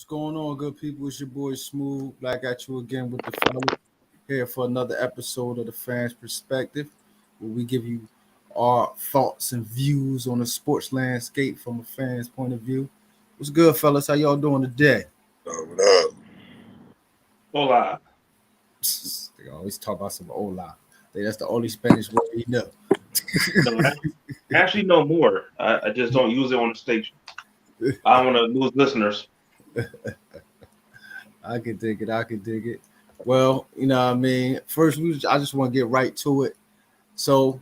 going on, good people? It's your boy Smooth. Back at you again with the fellas here for another episode of the Fans Perspective, where we give you our thoughts and views on the sports landscape from a fan's point of view. What's good, fellas? How y'all doing today? What up? Hola. They always talk about some hola. That's the only Spanish word we know. No, I actually know more. I just don't use it on the station. I don't want to lose listeners. I can dig it. I can dig it. Well, you know what I mean? First, I just want to get right to it. So,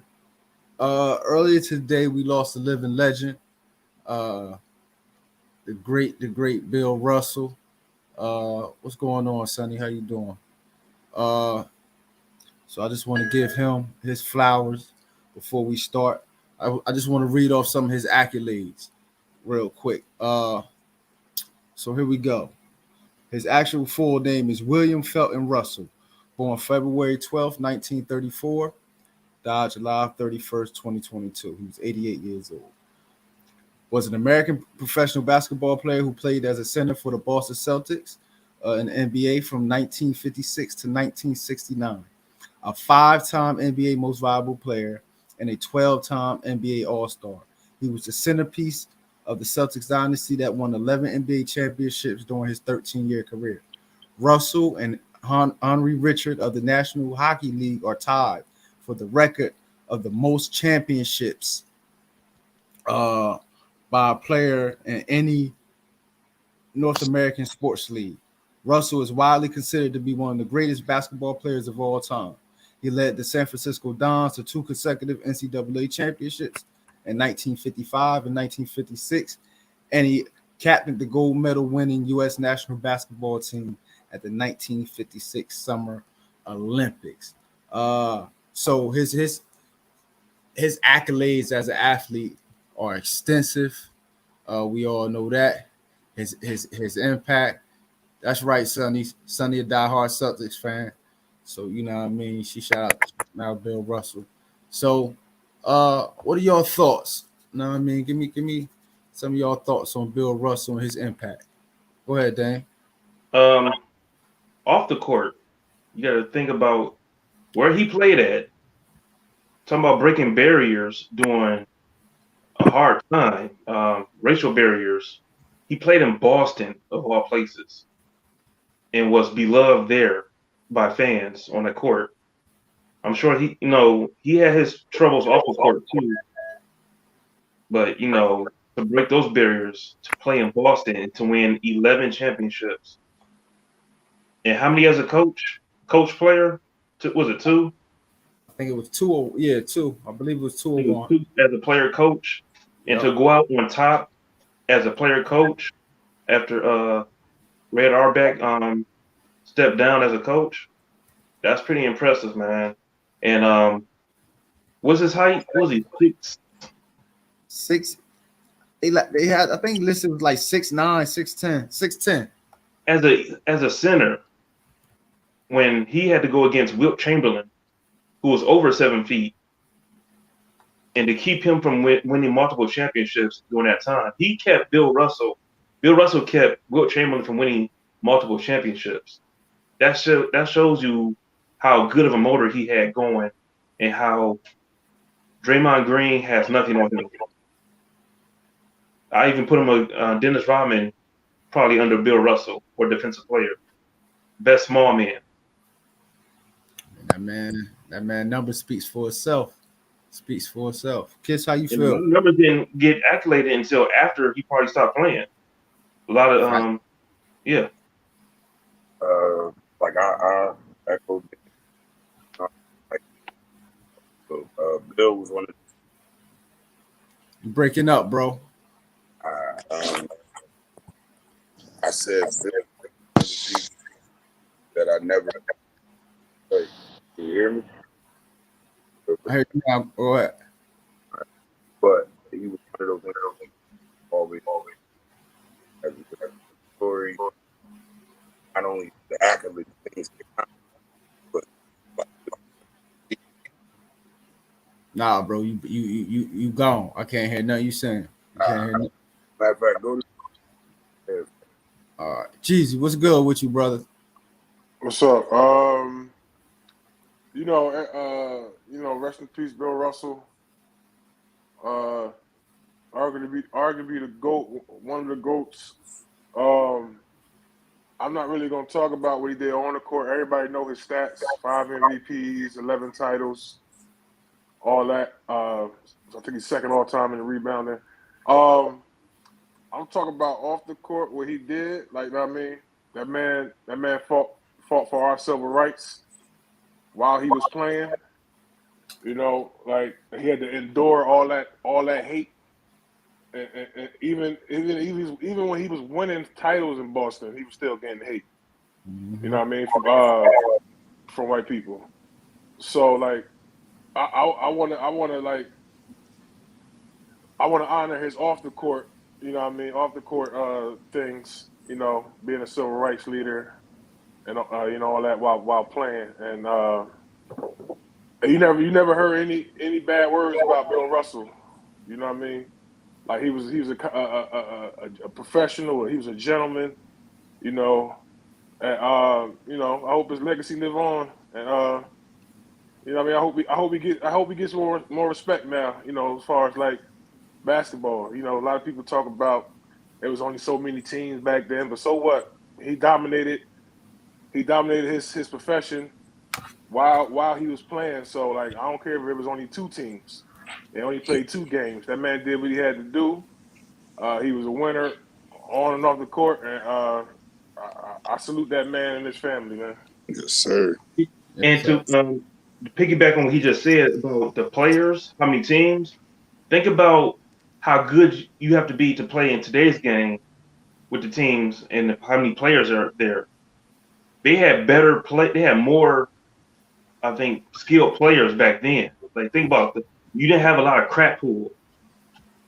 earlier today, we lost a living legend, uh, the great Bill Russell. What's going on, Sonny? How you doing? Uh, so I just want to give him his flowers before we start. I just want to read off some of his accolades real quick. So here we go. His actual full name is William Felton Russell, born February 12th, 1934, died July 31st, 2022. He was 88 years old. Was an American professional basketball player who played as a center for the Boston Celtics in the NBA from 1956 to 1969. A 5-time NBA Most Valuable Player and a 12-time NBA All-Star. He was the centerpiece of the Celtics dynasty that won 11 NBA championships during his 13-year career. Russell and Henry Richard of the National Hockey League are tied for the record of the most championships by a player in any North American sports league. Russell is widely considered to be one of the greatest basketball players of all time. He led the San Francisco Dons to 2 consecutive NCAA championships in 1955 and 1956, and he captained the gold medal-winning U.S. national basketball team at the 1956 Summer Olympics. So his accolades as an athlete are extensive. We all know that. His impact. That's right, Sonny. Sonny, a diehard Celtics fan. So you know what I mean. She shout out now Bill Russell. So, what are your thoughts? You know what I mean? Give me some of your thoughts on Bill Russell and his impact. Go ahead, Dan. Off the court, you got to think about where he played at. Talking about breaking barriers during a hard time, racial barriers. He played in Boston, of all places, and was beloved there by fans on the court. I'm sure he had his troubles off the court too, but to break those barriers, to play in Boston, and to win 11 championships, and how many as a coach player? Was it 2? I think it was 2. Yeah, 2. I believe it was 2-1. 2 as a player coach, and to go out on top as a player coach after Red Auerbach stepped down as a coach. That's pretty impressive, man. And what's his height? Was he 6? 6. They had, I think listed was like 6'9", 6'10", 6'10". As a center, when he had to go against Wilt Chamberlain, who was over 7 feet, and to keep him from winning multiple championships during that time, he kept Bill Russell. Bill Russell kept Wilt Chamberlain from winning multiple championships. That shows you how good of a motor he had going, and how Draymond Green has nothing on him. I even put him Dennis Rodman probably under Bill Russell for defensive player, best small man. That man number speaks for itself. Kiss, how you And feel? the numbers didn't get accoladed until after he probably stopped playing. A lot of yeah. Like I echoed. Like, so, Bill was one of. You breaking up, bro. I said Bill that I never. Wait, can you hear me? I heard you now. Go ahead. But he was one of those always as a story. Not only the accolades, things, but Nah, bro, you gone. I can't hear nothing you saying. matter of fact, go to Jeezy, what's good with you, brother? What's up? Rest in peace, Bill Russell. Uh, arguably the goat, one of the goats. Um, I'm not really gonna talk about what he did on the court. Everybody know his stats: 5 MVPs, 11 titles, all that. I think he's second all time in the rebounding. Um, I'm talking about off the court what he did. Like, I mean, that man fought for our civil rights while he was playing. Like he had to endure all that hate, and even when he was winning titles in Boston, he was still getting hate. You Mm-hmm. know what I mean, from white people. So like, I want to honor his off the court. You know what I mean, off the court things. Being a civil rights leader and all that while playing. And you never heard any bad words about Bill Russell. You know what I mean? Like he was a professional. He was a gentleman. You know, and I hope his legacy live on. And what I mean, I hope he gets more respect now. As far as like basketball. A lot of people talk about there was only so many teams back then, but so what? He dominated. He dominated his profession while he was playing. So like, I don't care if it was only two teams. They only played two games. That man did what he had to do. He was a winner on and off the court, and I salute that man and his family, man. Yes, sir. Yes, And sir. to piggyback on what he just said about the players, how many teams, think about how good you have to be to play in today's game with the teams and how many players are there. They had better play. They had more, I think, skilled players back then. Like think about you didn't have a lot of crap pool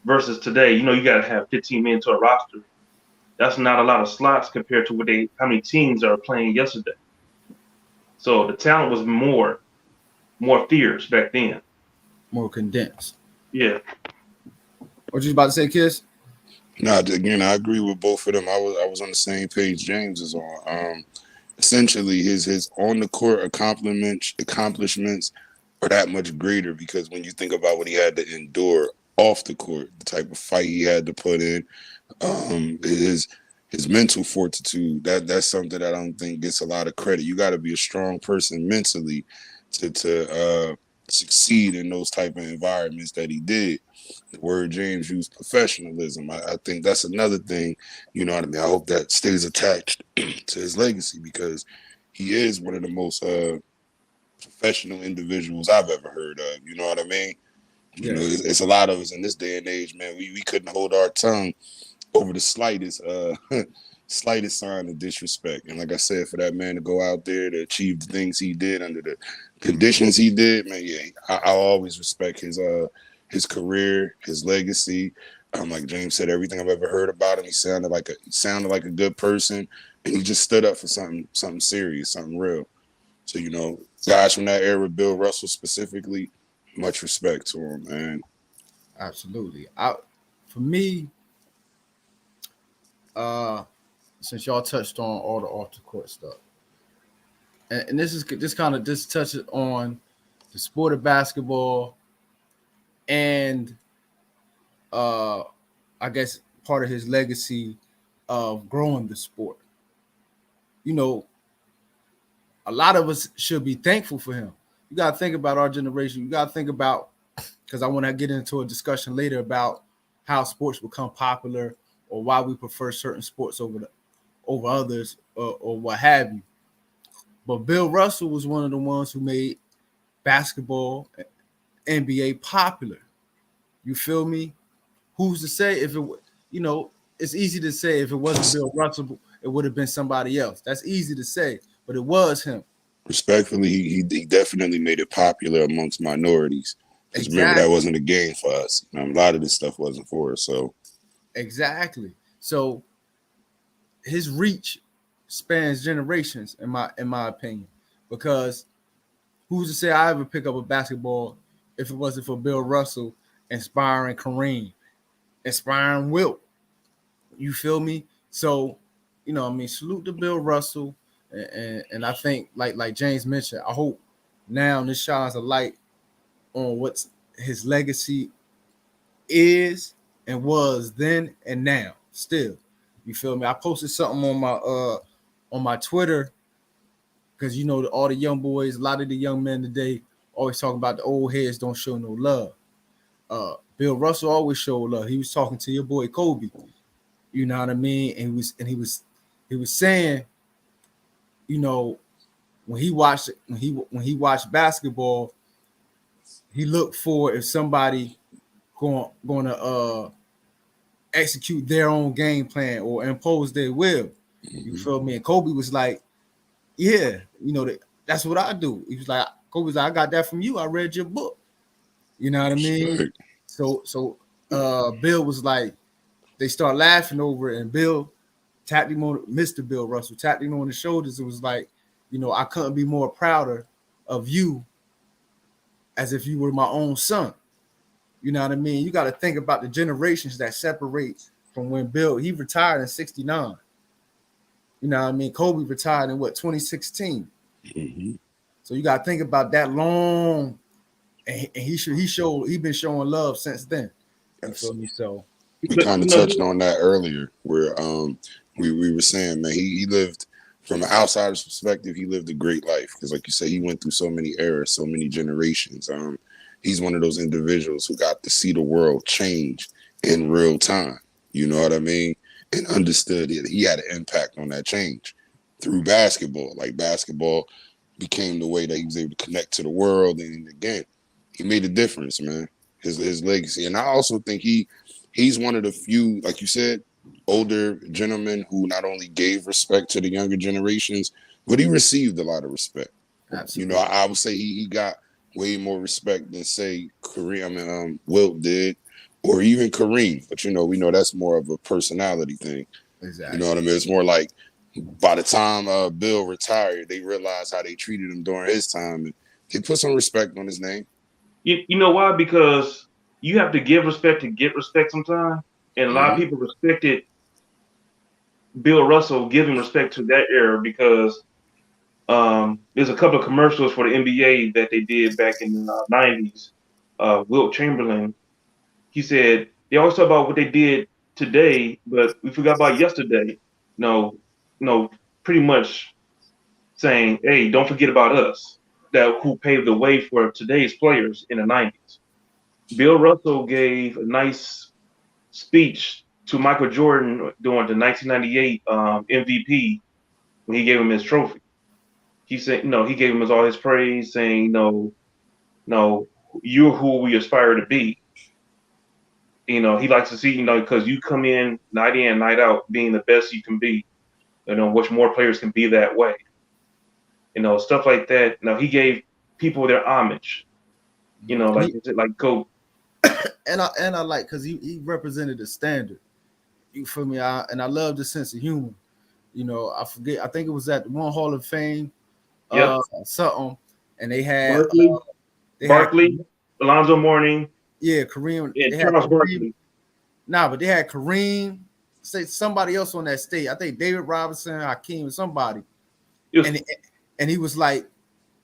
versus today. You got to have 15 men to a roster. That's not a lot of slots compared to how many teams are playing yesterday. So the talent was more fierce back then. More condensed. Yeah. What you about to say, Kiss? Nah, again, I agree with both of them. I was on the same page James is on. Essentially, his on the court accomplishments are that much greater because when you think about what he had to endure off the court, the type of fight he had to put in, his mental fortitude, that's something that I don't think gets a lot of credit. You got to be a strong person mentally to succeed in those type of environments that he did. The word James used, professionalism. I think that's another thing. You know what I mean? I hope that stays attached to his legacy because he is one of the most professional individuals I've ever heard of. You know what I mean? Yes. It's a lot of us in this day and age, man. We couldn't hold our tongue over the slightest slightest sign of disrespect. And like I said, for that man to go out there to achieve the things he did under the conditions he did, man, yeah, I always respect his career, his legacy. Like James said, everything I've ever heard about him, he sounded like a good person, and he just stood up for something serious, something real. So guys from that era, Bill Russell specifically, much respect to him, man. Absolutely. For me, uh, since y'all touched on all the off the court stuff, and this touches on the sport of basketball and uh, I guess part of his legacy of growing the sport. You know, a lot of us should be thankful for him. You got to think about our generation. You got to think about, because I want to get into a discussion later about how sports become popular or why we prefer certain sports over others or what have you. But Bill Russell was one of the ones who made basketball, NBA popular. You feel me? Who's to say if it's easy to say if it wasn't Bill Russell, it would have been somebody else. That's easy to say, but it was him. Respectfully, he definitely made it popular amongst minorities. Because remember, that Exactly. wasn't a game for us. A lot of this stuff wasn't for us. So Exactly. So his reach spans generations, in my opinion, because who's to say I ever pick up a basketball if it wasn't for Bill Russell inspiring Kareem, inspiring Wilt? You feel me? So, I mean, salute to Bill Russell, and I think like James mentioned, I hope now this shines a light on what's his legacy is and was then and now still. You feel me? I posted something on my Twitter because all the young boys, a lot of the young men today always talking about the old heads don't show no love. Bill Russell always showed love. He was talking to your boy Kobe. You know what I mean? And he was saying, when he watched basketball, he looked for if somebody gonna execute their own game plan or impose their will. You feel me? And Kobe was like, yeah, that's what I do. He was like, Kobe's like, I got that from you. I read your book. You know what I mean? Right. So Bill was like, they start laughing over it, and Bill tapped him on, Mr. Bill Russell tapped him on the shoulders. It was like, I couldn't be more prouder of you as if you were my own son. You know what I mean? You got to think about the generations that separate from when he retired in 69. You know what I mean? Kobe retired in 2016. Mm-hmm. So you got to think about that long, and he been showing love since then. You feel me? So we kind of touched on that earlier, where we were saying, man, he lived from an outsider's perspective. He lived a great life because, like you say, he went through so many eras, so many generations. He's one of those individuals who got to see the world change in real time. You know what I mean? And understood that he had an impact on that change through basketball. Like basketball became the way that he was able to connect to the world. And again, he made a difference, man. His legacy. And I also think he's one of the few, like you said, older gentlemen who not only gave respect to the younger generations, but he received a lot of respect. absolutely. I would say he got way more respect than say Wilt did, or even Kareem. But we know that's more of a personality thing. Exactly. You know what I mean? It's more like by the time Bill retired, they realized how they treated him during his time, and they put some respect on his name. You know why? Because you have to give respect to get respect sometimes, and a lot of people respected Bill Russell giving respect to that era because there's a couple of commercials for the NBA that they did back in the 90s. Wilt Chamberlain, he said, they always talk about what they did today, but we forgot about yesterday. No, no, pretty much saying, hey, don't forget about us, that who paved the way for today's players in the 90s. Bill Russell gave a nice speech to Michael Jordan during the 1998 MVP when he gave him his trophy. He said, he gave him all his praise, saying, no, you're who we aspire to be. He likes to see, because you come in, night out, being the best you can be. Which more players can be that way. Stuff like that. He gave people their homage. Like go. And I like because he represented the standard. You feel me? I love the sense of humor. I forget. I think it was at one Hall of Fame, Yep. something, and they had Barkley, Alonzo Mourning, Kareem. and They had Charles Kareem. Barkley. Nah, but they had Kareem. Say somebody else on that stage. I think David Robinson, Hakeem, or somebody. And he was like,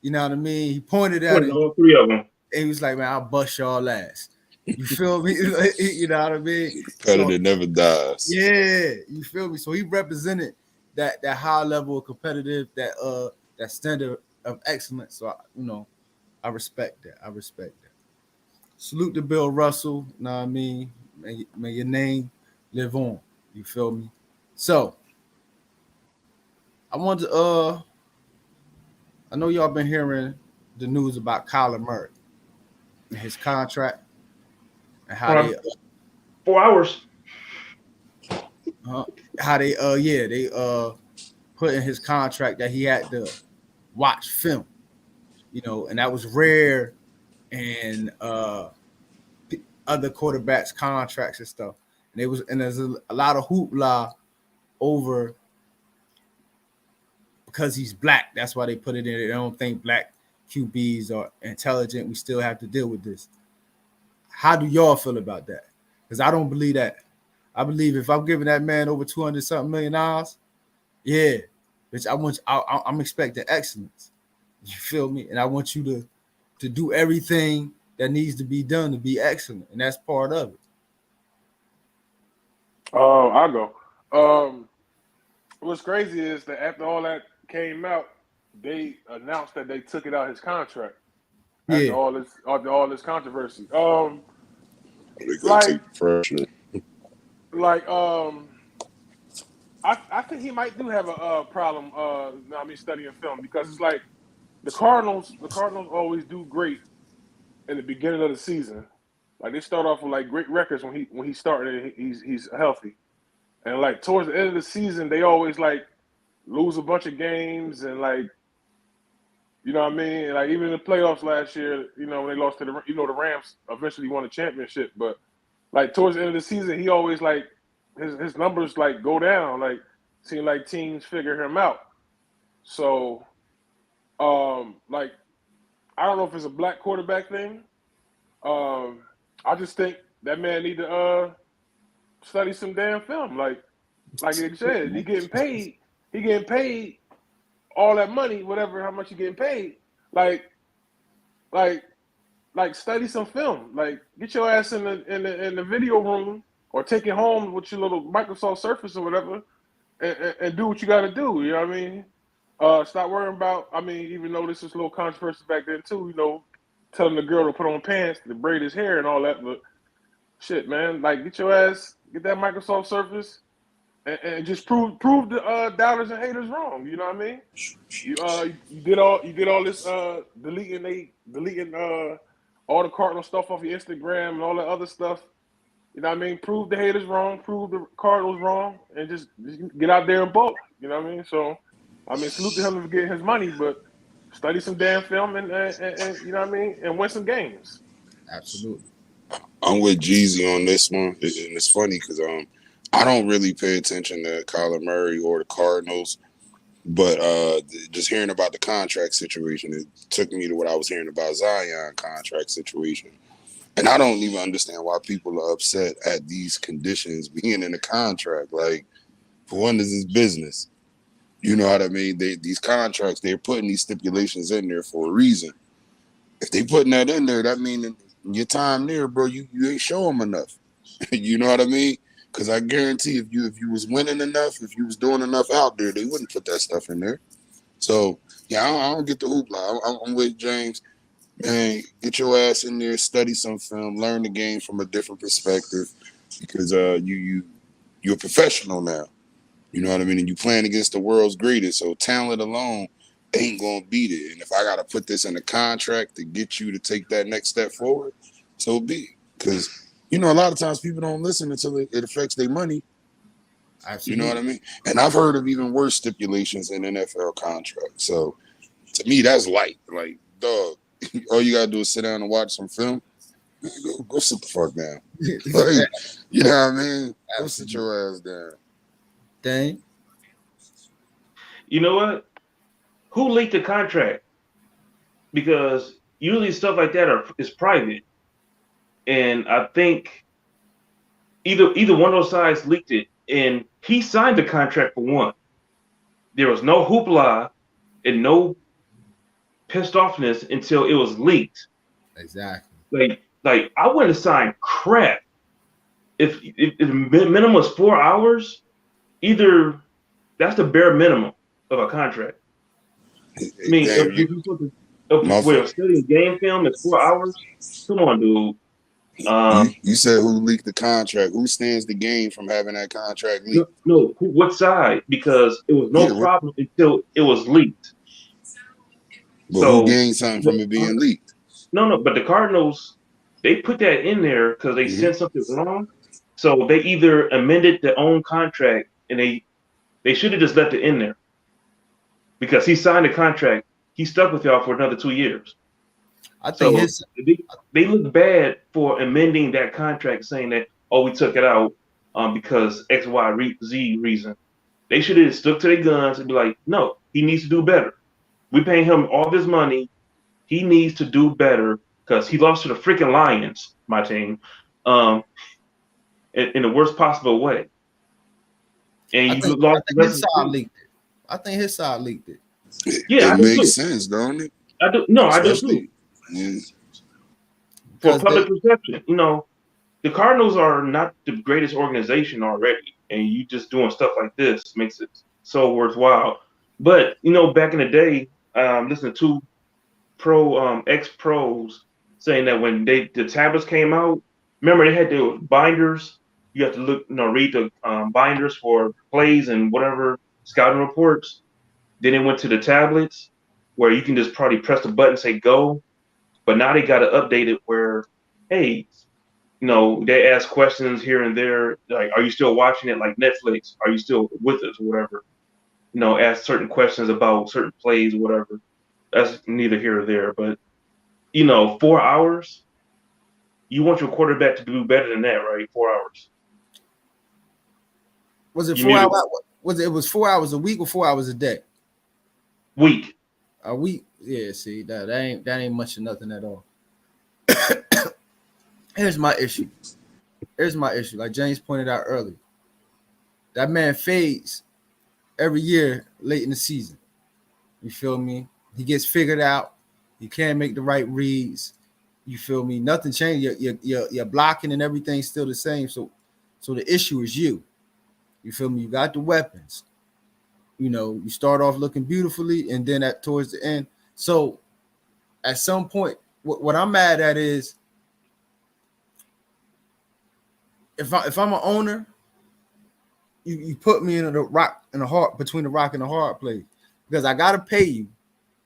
you know what I mean? He pointed at all three of them. And he was like, man, I'll bust y'all ass. You feel me? You know what I mean? Competitor never dies. Yeah, you feel me? So he represented that high level of competitive, that standard of excellence. So I respect that. Salute to Bill Russell. You know what I mean? May your name live on. You feel me? So I want to I know y'all been hearing the news about Kyler Murray and his contract and how they 4 hours. How they put in his contract that he had to watch film, and that was rare in other quarterbacks' contracts and stuff. And there's a lot of hoopla over because he's black. That's why they put it in. They don't think black QBs are intelligent. We still have to deal with this. How do y'all feel about that? Because I don't believe that. I believe if I'm giving that man over $200 something million, Yeah, bitch. I'm expecting excellence. You feel me? And I want you to do everything that needs to be done to be excellent, and that's part of it. I go. What's crazy is that after all that came out, they announced that they took it out his contract Yeah, after all this controversy. They gonna Like take pressure. like I think he might do have a problem. I mean, studying film because it's like the Cardinals. The Cardinals always do great in the beginning of the season. Like they start off with like great records when he started. And he's healthy, and like towards the end of the season, they always like lose a bunch of games and like you know what I mean. And, like even in the playoffs last year, you know when they lost to the Rams eventually won the championship, but like towards the end of the season, he always like his numbers like go down. Like seem like teams figure him out. So like I don't know if it's a black quarterback thing. Um, I just think that man need to study some damn film. Like you said, he getting paid. He getting paid all that money, whatever how much he getting paid. Like like like study some film. Like get your ass in the video room or take it home with your little Microsoft Surface or whatever and do what you got to do. You know what I mean? Stop worrying about. I mean, even though this was a little controversy back then too. You know, telling the girl to put on pants, to braid his hair, and all that. But shit, man, like get your ass, get that Microsoft Surface, and just prove the doubters and haters wrong. You know what I mean? You did all this deleting all the Cardinal stuff off your Instagram and all that other stuff. You know what I mean? Prove the haters wrong, prove the Cardinals wrong, and just get out there and bulk. You know what I mean? So, I mean, salute to him for getting his money, but study some damn film and you know what I mean, and win some games. absolutely. I'm with Jeezy on this one, and it's funny because I don't really pay attention to Kyler Murray or the Cardinals, but just hearing about the contract situation, it took me to what I was hearing about Zion contract situation. And I don't even understand why people are upset at these conditions being in the contract. Like, for one, this is business. You know what I mean? These contracts, they're putting these stipulations in there for a reason. If they putting that in there, that means your time there, bro, you ain't show them enough. You know what I mean? Because I guarantee if you was winning enough, if you was doing enough out there, they wouldn't put that stuff in there. So, yeah, I don't get the hoopla. I'm with James. Man, get your ass in there, study some film, learn the game from a different perspective, because you're a professional now. You know what I mean? And you playing against the world's greatest, so talent alone ain't gonna beat it. And if I gotta put this in a contract to get you to take that next step forward, so be it. Because you know, a lot of times people don't listen until it affects their money. You know what I Absolutely. mean? And I've heard of even worse stipulations in NFL contracts. So to me, that's light. Like, dog, all you gotta do is sit down and watch some film. Go sit the fuck down. Like, you know what I mean? Go sit Absolutely. your ass down. Dang. You know what? Who leaked the contract? Because usually stuff like that is private, and I think either one of those sides leaked it, and he signed the contract for one. There was no hoopla and no pissed offness until it was leaked. Exactly. Like I wouldn't have signed crap if the minimum was 4 hours. Either that's the bare minimum of a contract. I mean, Damn, my if studying game film is 4 hours, come on, dude. you said who leaked the contract? Who stands to gain from having that contract leaked? No, what side? Because it was Yeah, no problem until it was leaked. but who So, gained something from it being leaked? no, but the Cardinals, they put that in there because they Mm-hmm. sent something wrong. So they either amended their own contract and they should have just left it in there because he signed a contract. He stuck with y'all for another 2 years. I think So his they look bad for amending that contract, saying that we took it out because X Y Z reason. They should have stuck to their guns and be like, no, he needs to do better. We paying him all this money. He needs to do better because he lost to the freaking Lions, my team, um, in the worst possible way. And I you think lost the rest his of the side season. leaked it. I think his side leaked it. Yeah, I It do makes too. sense, don't it? I do. No, I do too. Especially, yeah. For Because public perception, the Cardinals are not the greatest organization already, and you just doing stuff like this makes it so worthwhile. But back in the day, listening to ex pros saying that when the tablets came out, remember they had the binders. You have to read the binders for plays and whatever scouting reports. Then it went to the tablets where you can just probably press the button and say go. But now they got to update it where, hey, they ask questions here and there, like, are you still watching it like Netflix? Are you still with us or whatever? Ask certain questions about certain plays or whatever. That's neither here or there. But, 4 hours, you want your quarterback to do better than that, right? 4 hours. was it You 4 hours? muted. It was 4 hours a week or 4 hours a day? Week. A week? Yeah, see, that ain't much of nothing at all. Here's my issue. Like James pointed out earlier. That man fades every year late in the season. You feel me? He gets figured out. You can't make the right reads. You feel me? Nothing changed. Your blocking and everything's still the same. So the issue is you. You feel me? You got the weapons. You start off looking beautifully, and then towards the end. So at some point, what I'm mad at is if I'm an owner, you put me in between the rock and the hard place, because I gotta pay you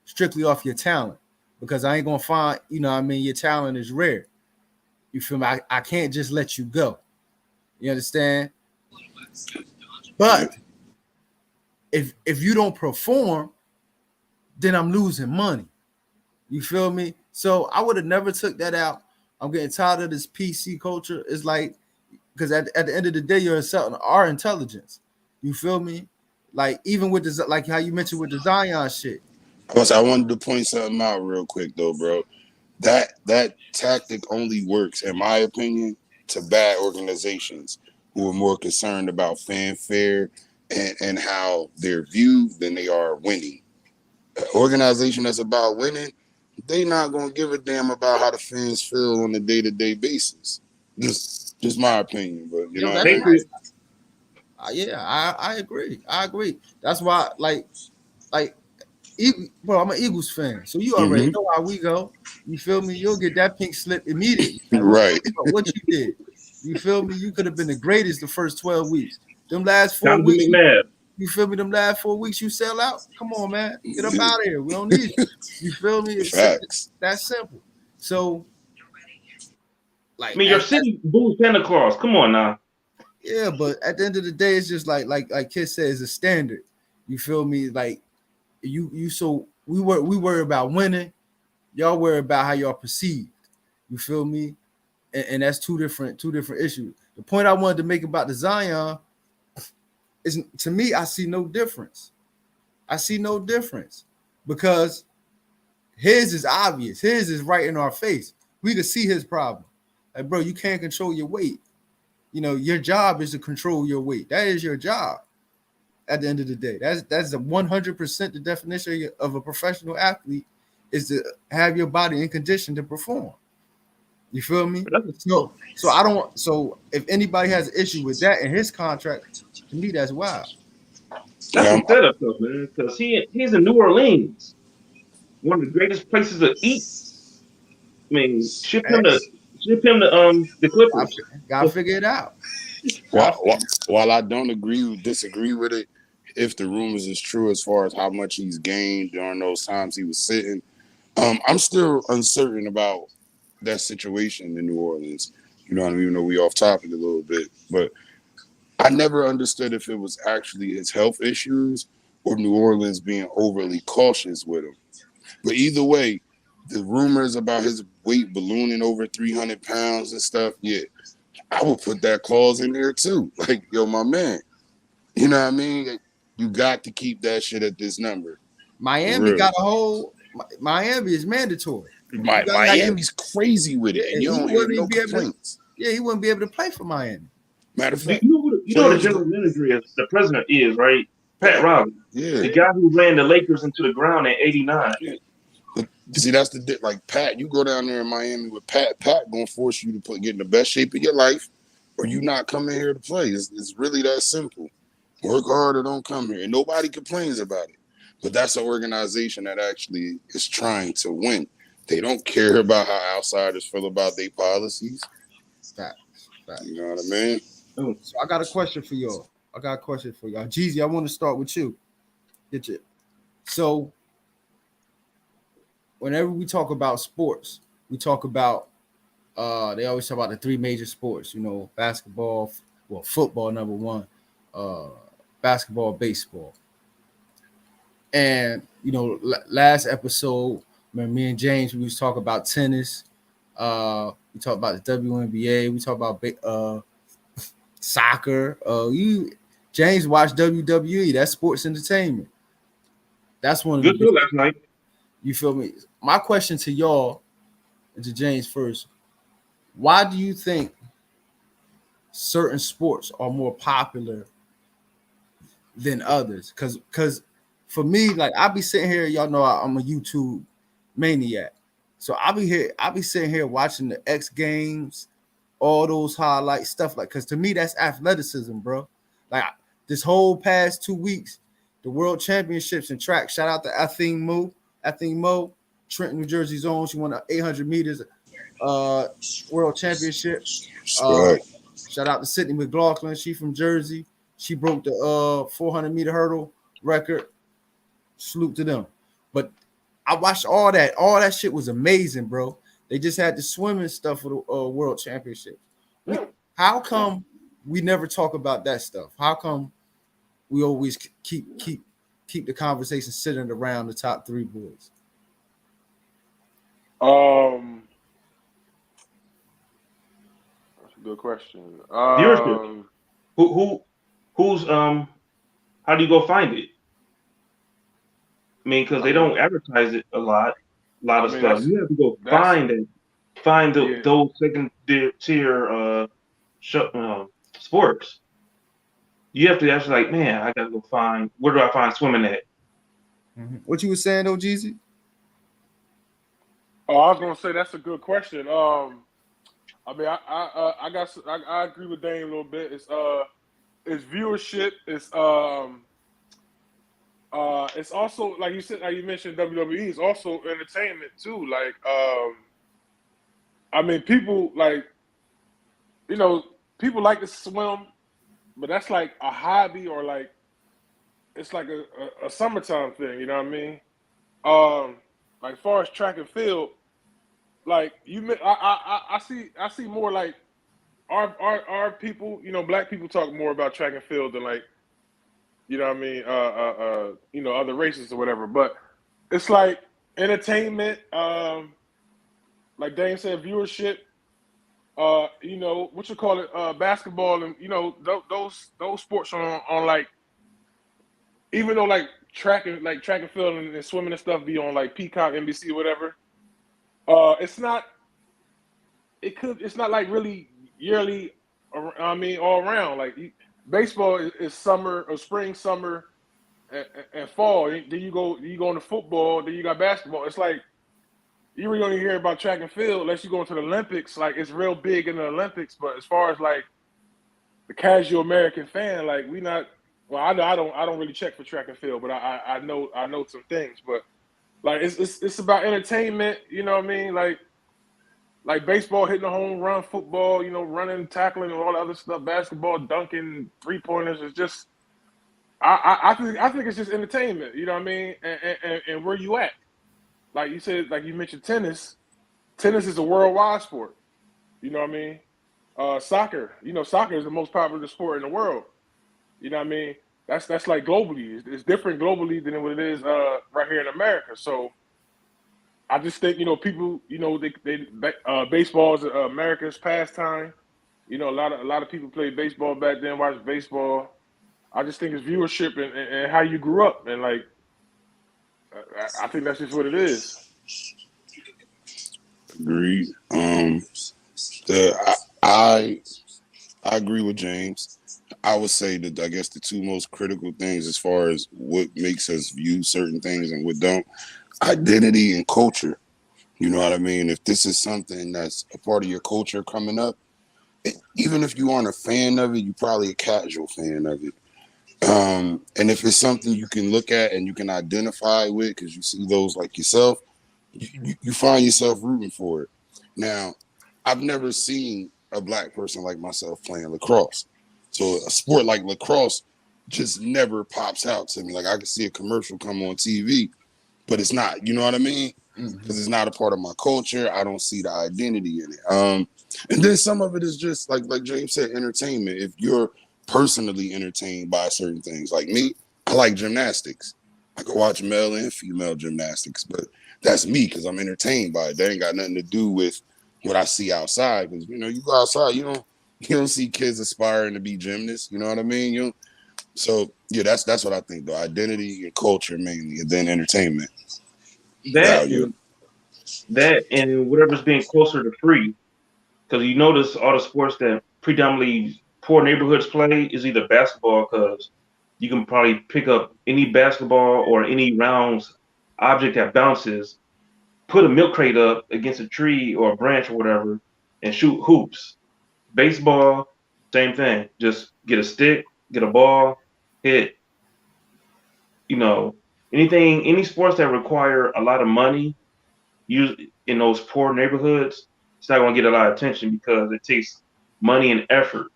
strictly off your talent, because I ain't gonna find, your talent is rare. You feel me? I can't just let you go. You understand? But if you don't perform, then I'm losing money. You feel me? So I would have never took that out. I'm getting tired of this PC culture. It's like, because at the end of the day, you're insulting our intelligence. You feel me? Like, even with this, like how you mentioned with the Zion shit. I wanted to point something out real quick though, bro. That tactic only works, in my opinion, to bad organizations who are more concerned about fanfare and how they're viewed than they are winning. An organization that's about winning, they not gonna give a damn about how the fans feel on a day-to-day basis. Just my opinion, but you know what I mean? Patriots. Yeah, I agree. That's why, like, well, I'm an Eagles fan, so you already know how we go. You feel me? You'll get that pink slip immediately. Like, Right. what you did? You feel me? You could have been the greatest the first 12 weeks. Them last 4 Time to weeks, be McNabb. you feel me? Them last 4 weeks you sell out. Come on, man, get up out of here. We don't need you. You feel me? It's Facts. that simple. So, I like, mean, your city booed Santa Claus. Come on now. yeah, but at the end of the day, it's just like Kid said, it's a standard. You feel me? Like, so we worry about winning. Y'all worry about how y'all perceived. You feel me? And that's two different issues. The point I wanted to make about the Zion is, to me, I see no difference. Because his is obvious. His is right in our face. We can see his problem. Like, bro, you can't control your weight. Your job is to control your weight. That is your job. At the end of the day, that's 100% the definition of a professional athlete, is to have your body in condition to perform. You feel me? So I don't. So if anybody has an issue with that in his contract, to me that's wild. That's the setup, though, man. Because he's in New Orleans, one of the greatest places to eat. I mean, ship him to the Clippers. Gotta figure it out. While I don't disagree with it, if the rumors is true as far as how much he's gained during those times he was sitting, I'm still uncertain about that situation in New Orleans. You know what I mean? Even though we off topic a little bit, but I never understood if it was actually his health issues or New Orleans being overly cautious with him. But either way, the rumors about his weight ballooning over 300 pounds and stuff, yeah, I would put that clause in there too. Like, yo, my man, you know what I mean? You got to keep that shit at this number. Miami got a whole. Miami is mandatory. Miami's crazy with it, and you don't hear no complaints. He wouldn't be able to play for Miami. Matter of fact, You know what the general manager is? The president is, right? Pat Riley. Yeah. The guy who ran the Lakers into the ground in '89. Yeah. But see, that's the like Pat. You go down there in Miami with Pat. Pat gonna force you to get in the best shape of your life, or you not coming here to play. It's really that simple. Work hard or don't come here, and nobody complains about it. But that's an organization that actually is trying to win. They don't care about how outsiders feel about their policies. Facts. You know what I mean? So I got a question for y'all. Jeezy, I want to start with you. Get you. So whenever we talk about sports, we talk about they always talk about the three major sports, basketball, football number one, basketball, baseball. And last episode, when me and James, we was talking about tennis. We talked about the WNBA. We talked about soccer. James watched WWE. That's sports entertainment. That's one of Good the show last night. You feel me? My question to y'all and to James first: why do you think certain sports are more popular than others? Because for me, like I be sitting here, y'all know I'm a YouTube maniac. So I be sitting here watching the X Games, all those highlight stuff, because to me that's athleticism, bro. Like this whole past 2 weeks, the World Championships in track. Shout out to Athene Mo, Trenton, New Jersey's own. She won the 800 meters World Championship. Shout out to Sydney McLaughlin. She from Jersey. She broke the 400 meter hurdle record. Salute to them. But I watched all that. All that shit was amazing, bro. They just had the swimming stuff for the World Championship. How come we never talk about that stuff? How come we always keep the conversation sitting around the top three boys? That's a good question. Viewership. Who's how do you go find it? I mean, because they don't advertise it a lot of stuff. You have to go find it, those second tier sports. You have to actually like, man, I gotta go find, where do I find swimming at? What you were saying though, Jeezy? Oh, I was gonna say that's a good question. I mean, I agree with Dane a little bit. It's viewership. It's also like you said, like you mentioned WWE. It's also entertainment too. Like I mean, people like people like to swim, but that's like a hobby or like it's like a summertime thing. You know what I mean? Like as far as track and field, like I see more like our people, black people talk more about track and field than like, you know what I mean, other races or whatever. But it's like entertainment, like Dane said, viewership, what you call it, basketball, and those sports on like, even though like track and field and swimming and stuff be on like Peacock, NBC, or whatever. It's not like really yearly. I mean, all around. Like baseball is summer or spring, summer, and fall. Then you go into football. Then you got basketball. It's like you really only hear about track and field unless you go into the Olympics. Like it's real big in the Olympics. But as far as like the casual American fan, like we not. Well, I don't really check for track and field, but I know some things. But like it's about entertainment. You know what I mean? Like baseball, hitting a home run, football, running, tackling, and all the other stuff. Basketball, dunking, 3-pointers. It's just, I think it's just entertainment. You know what I mean? And where you at? Like you said, like you mentioned, tennis. Tennis is a worldwide sport. You know what I mean? Soccer. Soccer is the most popular sport in the world. You know what I mean? That's like globally. It's different globally than what it is right here in America. So. I just think people baseball is America's pastime. A lot of people played baseball back then, watched baseball. I just think it's viewership and how you grew up, and like I think that's just what it is. Agreed. I agree with James. I would say that I guess the two most critical things as far as what makes us view certain things and what don't, identity and culture. You know what I mean? If this is something that's a part of your culture coming up, even if you aren't a fan of it, you're probably a casual fan of it. And if it's something you can look at and you can identify with, because you see those like yourself, you find yourself rooting for it. Now, I've never seen a black person like myself playing lacrosse. So a sport like lacrosse just never pops out to me. Like I can see a commercial come on TV, but it's not. You know what I mean? Because it's not a part of my culture. I don't see the identity in it. And then some of it is just like James said, entertainment. If you're personally entertained by certain things, like me, I like gymnastics. I can watch male and female gymnastics, but that's me because I'm entertained by it. That ain't got nothing to do with what I see outside. Because you go outside, you don't see kids aspiring to be gymnasts. You know what I mean? So yeah, that's what I think though. Identity and culture mainly, and then entertainment That value. and that and whatever's being closer to free. Because you notice all the sports that predominantly poor neighborhoods play is either basketball, because you can probably pick up any basketball or any rounds object that bounces, put a milk crate up against a tree or a branch or whatever, and shoot hoops. Baseball, same thing. Just get a stick, get a ball, hit. You know, any sports that require a lot of money, usually in those poor neighborhoods, it's not going to get a lot of attention because it takes money and effort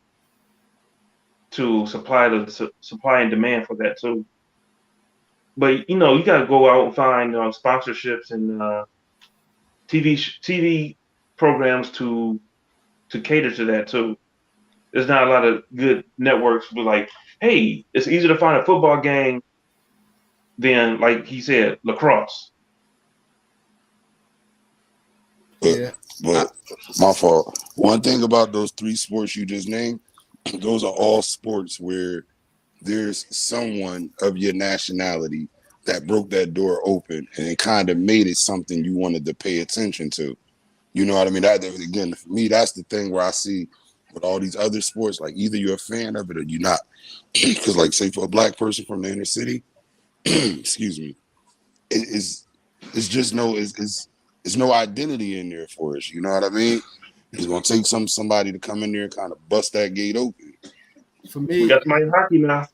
to supply and demand for that too. But you got to go out and find sponsorships and TV programs to cater to that too. There's not a lot of good networks, but like, hey, it's easier to find a football game than, like he said, lacrosse. But Yeah. but my fault. One thing about those three sports you just named, those are all sports where there's someone of your nationality that broke that door open and it kind of made it something you wanted to pay attention to. You know what I mean? That again, for me, that's the thing where I see with all these other sports, like either you're a fan of it or you're not. Because, like, say for a black person from the inner city, excuse me, it is it's just no it's no identity in there for us. You know what I mean? It's gonna take somebody to come in there and kind of bust that gate open. For We me, got somebody in hockey now.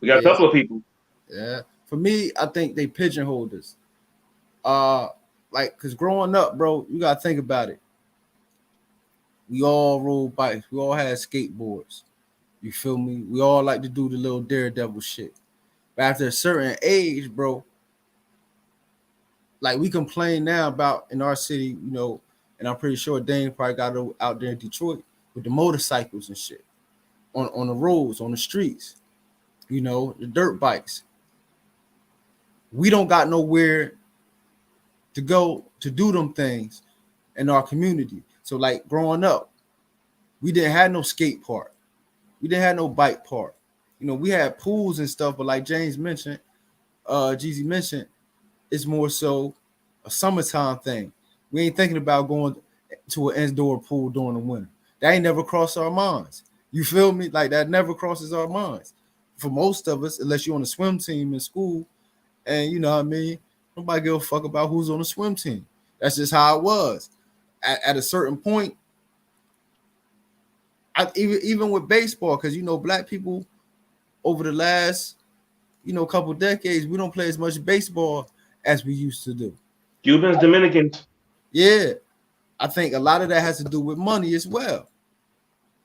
We got a yeah, couple of people. yeah. For me, I think they pigeonholed us. Like, cause growing up, bro, you gotta think about it. We all rode bikes. We all had skateboards. You feel me? We all like to do the little daredevil shit. But after a certain age, bro, like we complain now about in our city, and I'm pretty sure Dane probably got it out there in Detroit with the motorcycles and shit on the roads, on the streets, the dirt bikes. We don't got nowhere to go to do them things in our community. So like growing up, we didn't have no skate park. We didn't have no bike park. We had pools and stuff, but like James mentioned, Jeezy mentioned, it's more so a summertime thing. We ain't thinking about going to an indoor pool during the winter. That ain't never crossed our minds. You feel me? Like that never crosses our minds. For most of us, unless you're on a swim team in school, and you know what I mean, nobody give a fuck about who's on the swim team. That's just how it was. At a certain point, even with baseball, because black people over the last couple decades, we don't play as much baseball as we used to do. Cubans, Dominicans. Yeah, I think a lot of that has to do with money as well.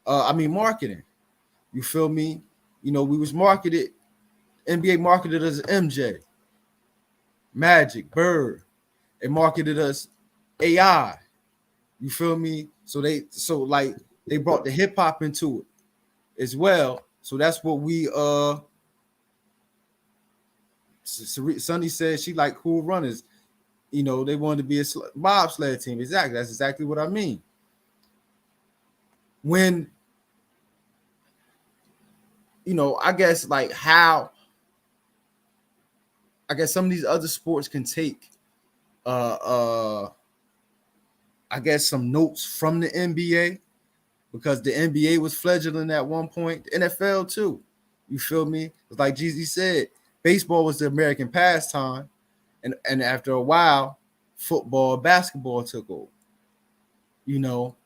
Marketing. You feel me? We was marketed. NBA marketed us MJ, Magic, Bird. It marketed us AI. You feel me? So they brought the hip hop into it as well. So that's what we Sunny said she like cool runners. They wanted to be a bobsled team. Exactly. That's exactly what I mean. When I guess some of these other sports can take I guess some notes from the NBA, because the NBA was fledgling at one point, the NFL too. You feel me? It's like Jeezy said, baseball was the American pastime, and after a while, football, basketball took over. You know,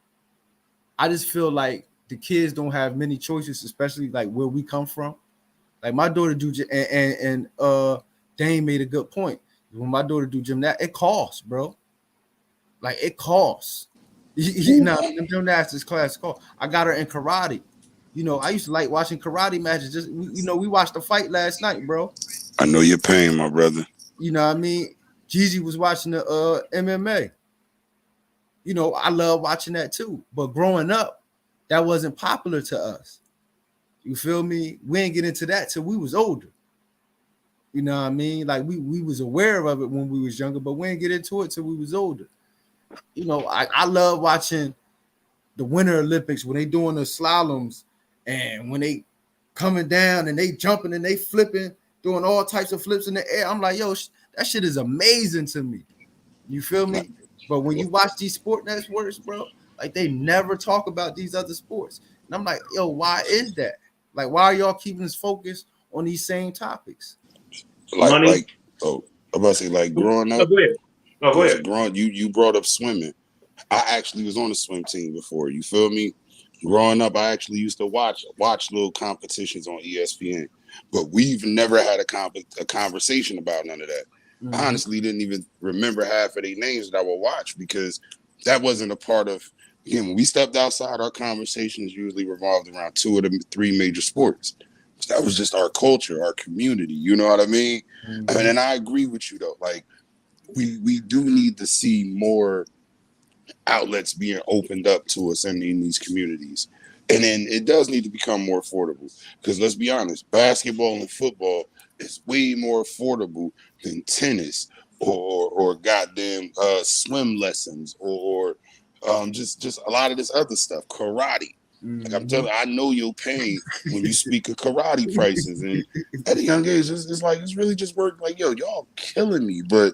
I just feel like the kids don't have many choices, especially like where we come from. Like my daughter do, and Dane made a good point. When my daughter do gymnastics, it costs, bro. Like it costs. You know, the gymnastics class cost. I got her in karate. You know, I used to like watching karate matches. Just we watched the fight last night, bro. I know your pain, my brother. You know what I mean? Jeezy was watching the MMA. You know, I love watching that too. But growing up, that wasn't popular to us. You feel me? We didn't get into that till we was older. You know what I mean? Like we was aware of it when we was younger, but we didn't get into it till we was older. You know, I love watching the Winter Olympics when they doing the slaloms and when they coming down and they jumping and they flipping, doing all types of flips in the air. I'm like, yo, that shit is amazing to me. You feel me? But when you watch these sport networks, bro, like they never talk about these other sports. And I'm like, yo, why is that? Like, why are y'all keeping us focused on these same topics? Money. I'm about to say, like growing Oh, up, go ahead. Oh, go ahead. you brought up swimming. I actually was on the swim team before. You feel me? Growing up, I actually used to watch little competitions on ESPN, but we've never had a conversation about none of that. Mm-hmm. I honestly didn't even remember half of their names that I would watch because that wasn't a part of. Again, when we stepped outside, our conversations usually revolved around 2 of the 3 major sports. That was just our culture, our community. You know what I mean? Mm-hmm. And I agree with you though. Like we do need to see more outlets being opened up to us in these communities. And then it does need to become more affordable because let's be honest, basketball and football is way more affordable than tennis or goddamn swim lessons or just a lot of this other stuff, karate. Like I'm telling you, I know your pain when you speak of karate prices, and at a young age, it's like it's really just work. Like yo, y'all killing me, but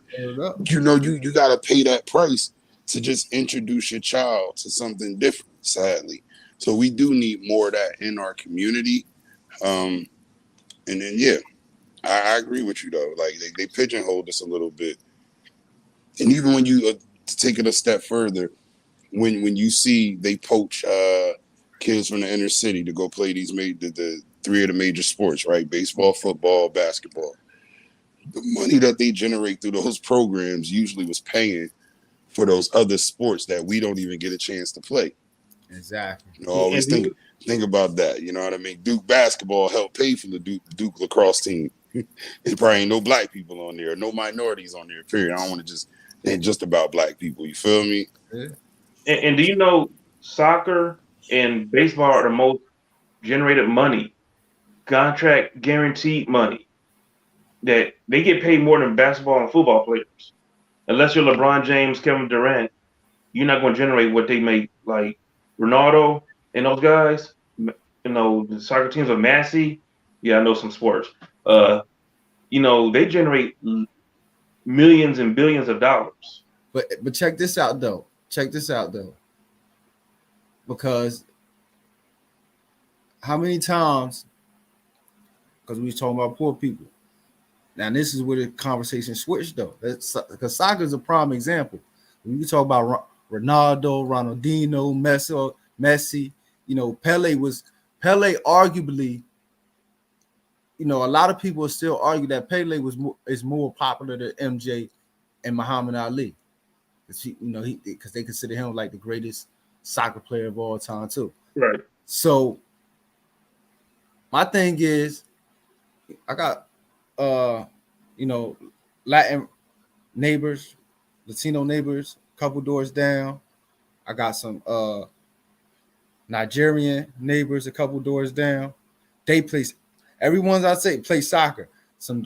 you know you gotta pay that price to just introduce your child to something different. Sadly, so we do need more of that in our community. And then yeah, I agree with you though. Like they pigeonholed us a little bit, and even when you to take it a step further, when you see they poach kids from the inner city to go play the 3 of the major sports, right? Baseball, football, basketball. The money that they generate through those programs usually was paying for those other sports that we don't even get a chance to play. Exactly. You know, always think about that. You know what I mean? Duke basketball helped pay for the Duke lacrosse team. There probably ain't no black people on there, no minorities on there. Period. I don't want to ain't just about black people. You feel me? Yeah. And do you know soccer and baseball are the most generated money, contract guaranteed money that they get paid more than basketball and football players. Unless you're LeBron James, Kevin Durant, you're not going to generate what they make. Like Ronaldo and those guys, you know, the soccer teams of Massey. Yeah, I know some sports. You know, they generate millions and billions of dollars. But check this out though. Because how many times? Because we was talking about poor people. Now this is where the conversation switched though. Because soccer is a prime example. When you talk about Ronaldo, Ronaldinho, Messi, you know, Pele arguably, you know, a lot of people still argue that Pele is more popular than MJ and Muhammad Ali. Because they consider him like the greatest soccer player of all time too. Right. So my thing is, I got you know, Latin neighbors, Latino neighbors, a couple doors down. I got some Nigerian neighbors a couple doors down. They play, everyone's I say play soccer. Some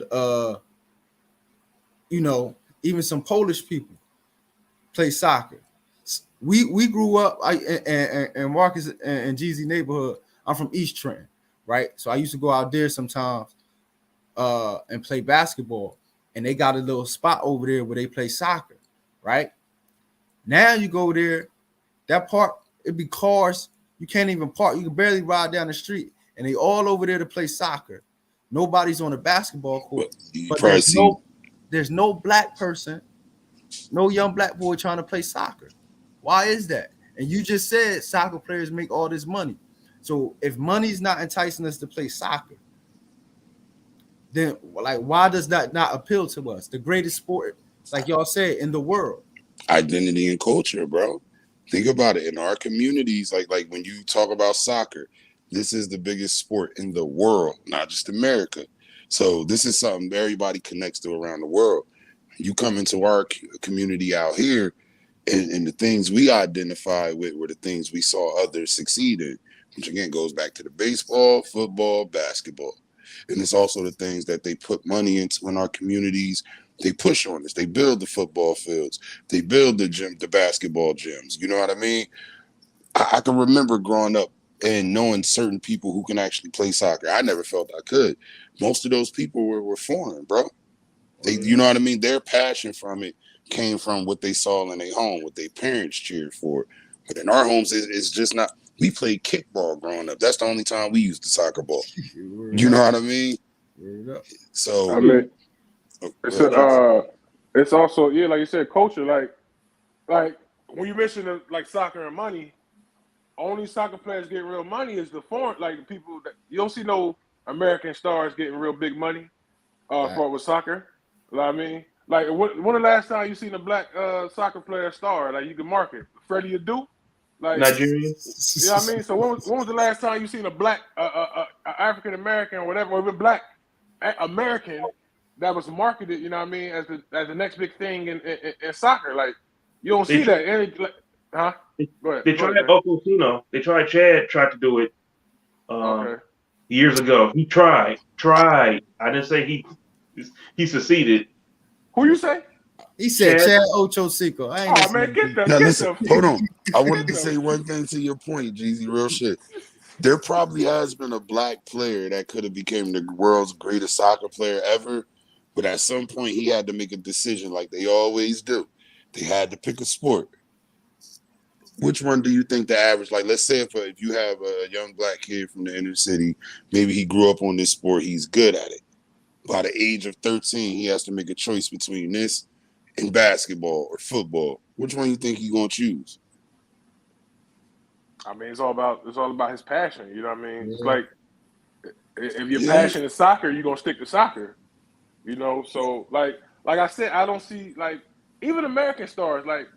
you know, even some Polish people play soccer. We grew up and Marcus and Jeezy neighborhood. I'm from East Trenton, right? So I used to go out there sometimes and play basketball. And they got a little spot over there where they play soccer, right? Now you go there, that part, it'd be cars You can't even park. You can barely ride down the street, and they all over there to play soccer. Nobody's on the basketball court, You but probably see. there's no black person, no young black boy trying to play soccer. Why is that? And you just said soccer players make all this money. So if money's not enticing us to play soccer, then like why does that not appeal to us? The greatest sport, like y'all said, in the world. Identity and culture, bro. Think about it. In our communities, like when you talk about soccer, this is the biggest sport in the world, not just America. So this is something everybody connects to around the world. You come into our community out here, and the things we identify with were the things we saw others succeed in, which again goes back to the baseball, football, basketball. And it's also the things that they put money into in our communities. They push on us. They build the football fields. They build the gym, the basketball gyms. You know what I mean? I can remember growing up and knowing certain people who can actually play soccer. I never felt I could. Most of those people were foreign, bro. You know what I mean? Their passion from it came from what they saw in their home, what their parents cheered for. But in our homes, it's just not. We played kickball growing up. That's the only time we used the soccer ball. You know what I mean? So I mean, oh, it's also like you said, culture. Like when you mention like soccer and money, only soccer players getting real money is the foreign, like the people that you don't see no American stars getting real big money for with soccer. You know what I mean? Like when the last time you seen a black soccer player star like you can market? Freddie Adu? Like Nigeria. you know what I mean? So when was the last time you seen a black African American or whatever, or even black American that was marketed, you know what I mean, as the next big thing in soccer? Like you don't see that. Huh? Go ahead. They tried Okosuna. They tried Chad tried to do it years ago. He tried. I didn't say he succeeded. Who you say? He said Chad Ochocinco. I ain't man, get them. Now listen, hold on. I wanted to say one thing to your point, Jeezy. Real shit. There probably has been a black player that could have became the world's greatest soccer player ever, but at some point he had to make a decision, like they always do. They had to pick a sport. Which one do you think the average? Like, let's say if you have a young black kid from the inner city, maybe he grew up on this sport, he's good at it. By the age of 13, he has to make a choice between this and basketball or football. Which one do you think he's gonna choose? I mean, it's all about his passion. You know what I mean? Yeah. It's like if your passion is soccer, you're gonna stick to soccer. You know, so like I said, I don't see like even American stars like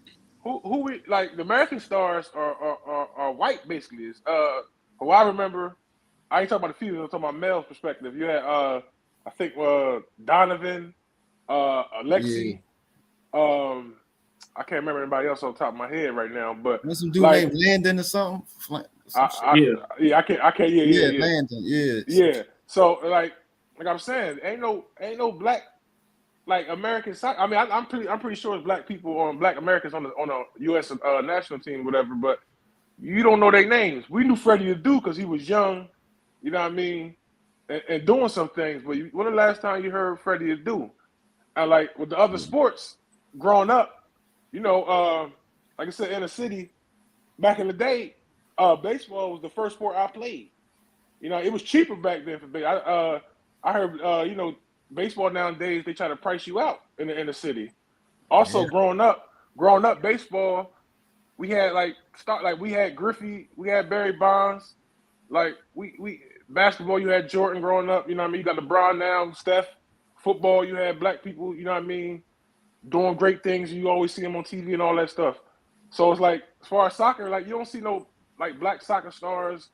who we like the American stars are white basically. Is who I remember. I ain't talking about the females. I'm talking about male perspective. You had I think Donovan, Alexi. Yeah. I can't remember anybody else on top of my head right now, but what's some dude named Landon or something? I can't. Yeah, Landon. Yeah. So like I'm saying, ain't no black like American soccer. I mean, I'm pretty sure it's black people on black Americans on a U.S. national team, whatever. But you don't know their names. We knew Freddie Adu because he was young. You know what I mean, and doing some things. But when the last time you heard Freddie Adu? And like with the other sports, growing up. You know, like I said, in the city, back in the day, baseball was the first sport I played. You know, it was cheaper back then for baseball. I heard, you know, baseball nowadays they try to price you out in the city. Also, growing up, baseball, we had we had Griffey, we had Barry Bonds, like we basketball. You had Jordan growing up. You know what I mean? You got LeBron now, Steph. Football, you had black people. You know what I mean? Doing great things, you always see them on TV and all that stuff. So it's like, as far as soccer, like you don't see no like black soccer stars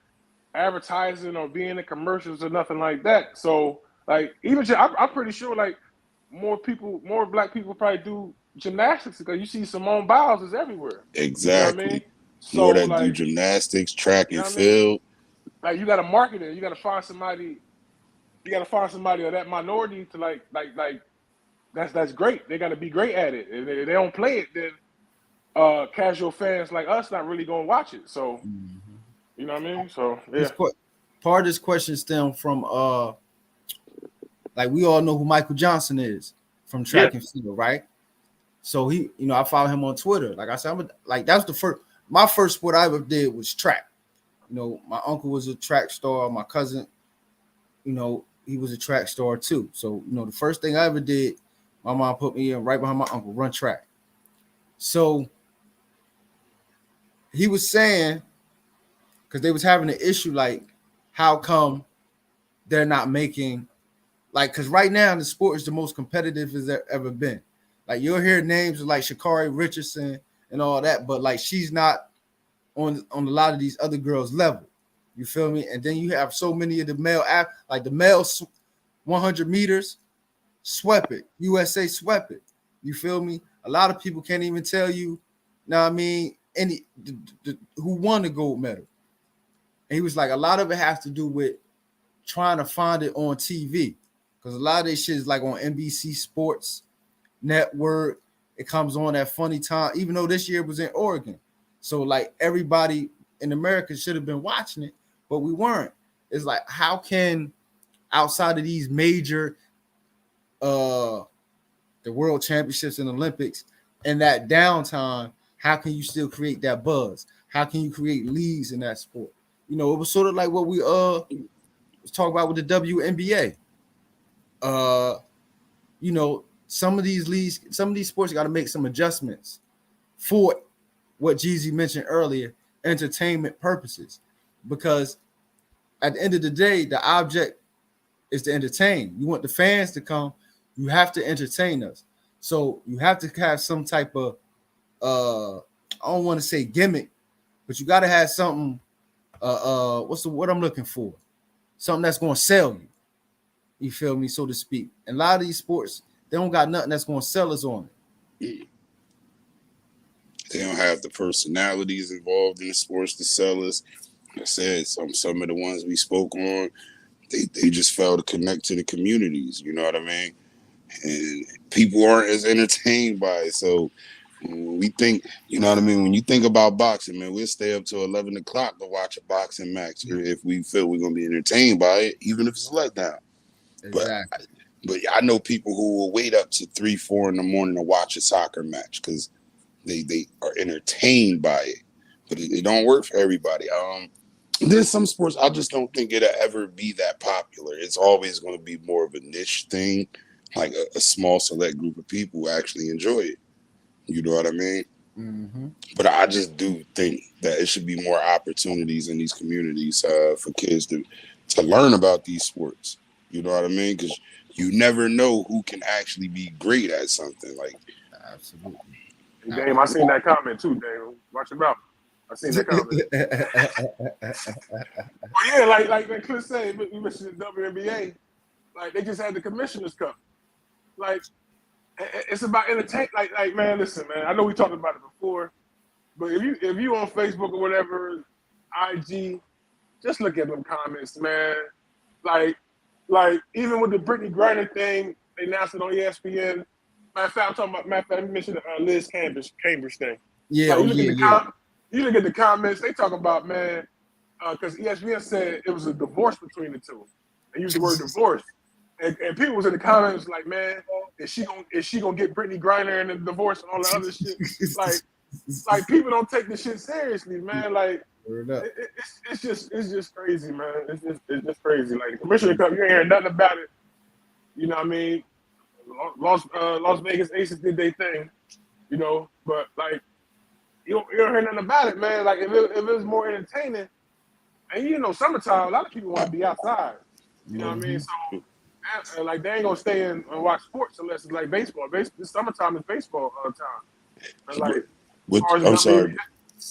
advertising or being in commercials or nothing like that. So like even I'm pretty sure like more black people probably do gymnastics because you see Simone Biles is everywhere. Exactly. You know what I mean? So more that like, do gymnastics, track and field. I mean? Like you got to market it. You got to find somebody. You got to find somebody of that minority to like. That's great. They got to be great at it. If they don't play it, then casual fans like us not really gonna watch it. So, you know what I mean? So yeah. Part of this question stems from like we all know who Michael Johnson is from track and field, right? So he, I follow him on Twitter. Like I said, that's my first sport I ever did was track. You know, my uncle was a track star. My cousin, you know, he was a track star too. So, you know, the first thing I ever did, my mom put me in right behind my uncle, run track. So he was saying, because they was having an issue, like, how come they're not making, like, because right now the sport is the most competitive as there ever been. Like, you'll hear names like Sha'Carri Richardson and all that, but like she's not on a lot of these other girls' level. You feel me? And then you have so many of the male like the male 100 meters swept it. USA swept it. You feel me? A lot of people can't even tell you, know what I mean, who won the gold medal. And he was like, a lot of it has to do with trying to find it on TV. Because a lot of this shit is like on NBC Sports Network. It comes on at funny time, even though this year was in Oregon. So like everybody in America should have been watching it, but we weren't. It's like, how can outside of these major the world championships and Olympics and that downtime, how can you still create that buzz? How can you create leagues in that sport? You know, it was sort of like what we was talking about with the WNBA. You know, some of these leagues, some of these sports got to make some adjustments for what Jeezy mentioned earlier, entertainment purposes. Because at the end of the day, the object is to entertain. You want the fans to come, you have to entertain us. So you have to have some type of I don't want to say gimmick, but you got to have something what's the what I'm looking for? Something that's going to sell you. You feel me, so to speak. And a lot of these sports, they don't got nothing that's going to sell us on it. They don't have the personalities involved in the sports to sell us. Like I said, some of the ones we spoke on, they just fail to connect to the communities. You know what I mean? And people aren't as entertained by it. So when we think, you know what I mean? When you think about boxing, man, we'll stay up till 11 o'clock to watch a boxing match if we feel we're going to be entertained by it, even if it's a letdown. Exactly. But I know people who will wait up to 3, 4 in the morning to watch a soccer match because they are entertained by it. But it don't work for everybody. There's some sports I just don't think it'll ever be that popular. It's always going to be more of a niche thing, like a small select group of people who actually enjoy it. You know what I mean? Mm-hmm. But I just do think that it should be more opportunities in these communities for kids to learn about these sports. You know what I mean? Because you never know who can actually be great at something. Like, Absolutely. Hey, Dame, I seen that comment too, Dame. Watch your mouth. I seen that comment. Well, yeah, like Chris said, you mentioned the WNBA. Like they just had the Commissioner's Cup. Like it's about entertainment. Like man, listen, man. I know we talked about it before, but if you on Facebook or whatever, IG, just look at them comments, man. Like even with the Brittany Griner thing, they announced it on ESPN. Matter of fact, I'm talking about. Matter of fact, I mentioned the Liz Cambridge thing. Yeah, like, you look at the comments. They talk about, man, because ESPN said it was a divorce between the two. They used the word divorce, and people was in the comments like, man, is she gonna get Brittany Griner and the divorce and all the other shit? Like people don't take this shit seriously, man. Like it's just crazy, man. It's just crazy. Like the Commissioner Cup, you ain't hearing nothing about it. You know what I mean? Las Vegas Aces did their thing, you know, but like you don't hear nothing about it, man. Like if it was more entertaining, and you know, summertime, a lot of people want to be outside. You know what I mean? So like they ain't gonna stay in and watch sports unless it's like baseball. This summertime is baseball time. And like, I'm sorry.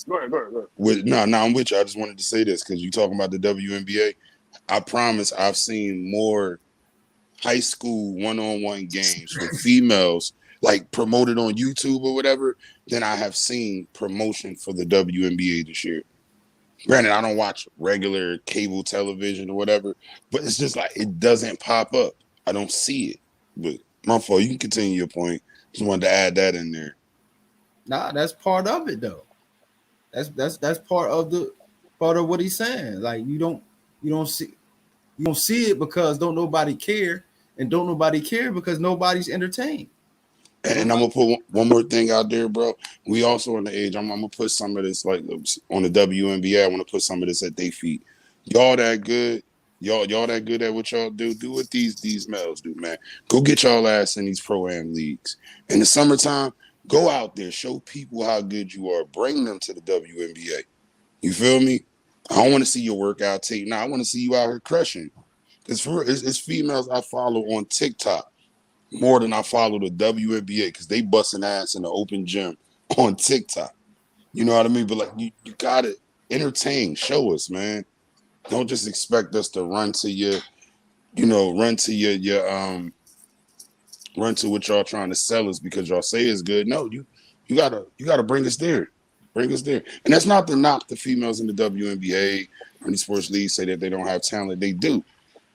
Go ahead. I'm with you. I just wanted to say this because you talking about the WNBA. I promise I've seen more high school one-on-one games with females like promoted on YouTube or whatever than I have seen promotion for the WNBA this year. Granted, I don't watch regular cable television or whatever, but it's just like it doesn't pop up. I don't see it. But my fault. You can continue your point. Just wanted to add that in there. Nah, that's part of it though. That's part of what he's saying. Like you don't see it because don't nobody care, and don't nobody care because nobody's entertained. And I'm gonna put one more thing out there, bro. We also in the age. I'm gonna put some of this like on the WNBA. I want to put some of this at their feet. Y'all that good. Y'all that good at what y'all do. Do what these males do, man. Go get y'all ass in these pro-am leagues. In the summertime, go out there, show people how good you are. Bring them to the WNBA. You feel me? I don't want to see your workout tape. Now I want to see you out here crushing. Because it's females I follow on TikTok more than I follow the WNBA because they busting ass in the open gym on TikTok. You know what I mean? But like you gotta entertain, show us, man. Don't just expect us to run to your, run to what y'all trying to sell us because y'all say it's good. No, you gotta bring us there. Bring us there. And that's not to knock the females in the WNBA or any sports leagues say that they don't have talent. They do.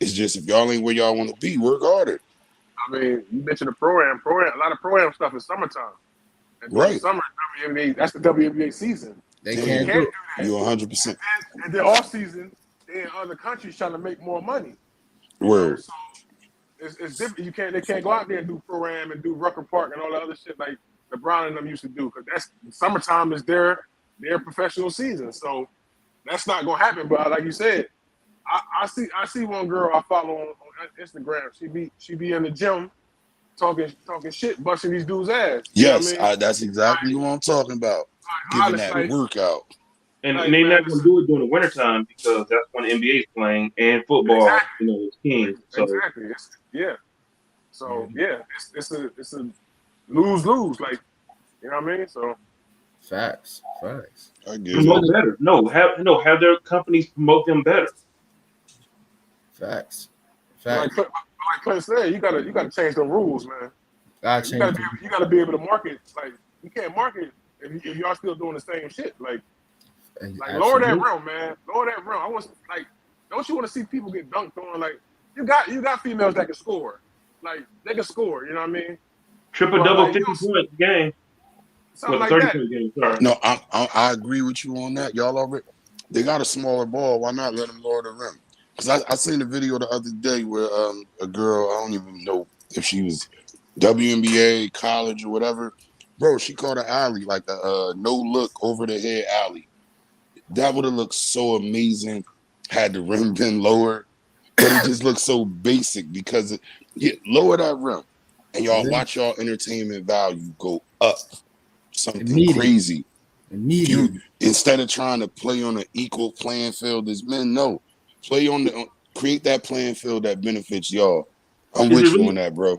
It's just if y'all ain't where y'all want to be, work harder. I mean, you mentioned the pro-am. A lot of pro-am stuff is summertime. And during the Right. summer, WNBA, that's the WNBA season. They So can't you do can't it. do that. You're 100%. And then off season, they in other countries trying to make more money. Word. So it's different. They can't go out there and do pro-am and do Rucker Park and all that other shit like LeBron and them used to do because that's summertime is their professional season. So that's not gonna happen. But like you said, I see one girl I follow on Instagram. She be in the gym talking shit, busting these dudes' ass. You know Yes, what I mean? that's exactly what I'm talking about. Like, Giving that workout. And like, they're man, not going to do it during the wintertime because that's when the NBA is playing and football, is king. So exactly. So it's a lose. Like, you know what I mean? So Facts. I get promote it. better. Have their companies promote them better. Facts. like Clint said, you gotta change the rules, man. You gotta be able to market. Like you can't market if y'all still doing the same shit. Like lower that rim, man. Lower that rim. Don't you want to see people get dunked on? Like you got females that can score. Like they can score. You know what I mean? Triple double 50-point game. Something like 30-point game. Sorry. No, I agree with you on that. Y'all already they got a smaller ball. Why not let them lower the rim? Because I seen a video the other day where a girl, I don't even know if she was WNBA, college, or whatever. Bro, she caught an alley, like a no look over the head alley. That would have looked so amazing had the rim been lower, but it just looks so basic because lower that rim and y'all watch y'all entertainment value go up. Something crazy. Immediately. Instead of trying to play on an equal playing field as men, no. Create that playing field that benefits y'all. I'm with you on that, bro.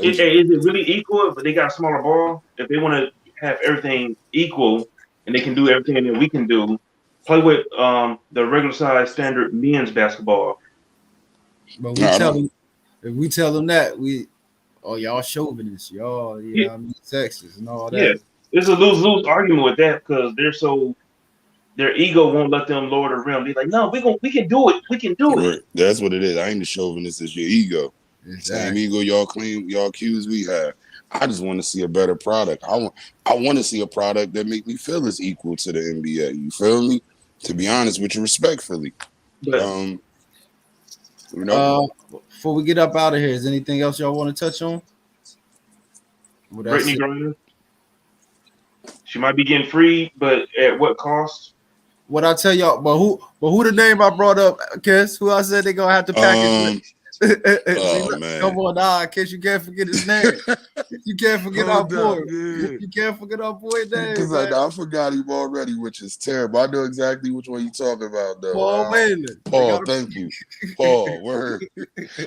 Is it really equal if they got a smaller ball? If they want to have everything equal and they can do everything that we can do, play with the regular size standard men's basketball. But if we tell them that y'all chauvinists, y'all, sexist and all that. Yeah, it's a lose-lose argument with that because their ego won't let them lower the rim. They're like, no, we can do it. We can do it. That's what it is. I ain't the chauvinist, it's your ego. Exactly. Same ego y'all accuse we have. I just want to see a better product. I want to see a product that make me feel as equal to the NBA. You feel me? To be honest with you, respectfully. But, before we get up out of here, is anything else y'all want to touch on? Brittany Griner. She might be getting free, but at what cost? What I tell y'all, but who the name I brought up, Kiss? Who I said they gonna have to package? Man. Come on, Kiss, you can't forget his name. You can't forget our boy. You can't forget our boy name. Because I forgot him already, which is terrible. I know exactly which one you're talking about, though. Paul Whalen. Paul, thank you. Paul, word.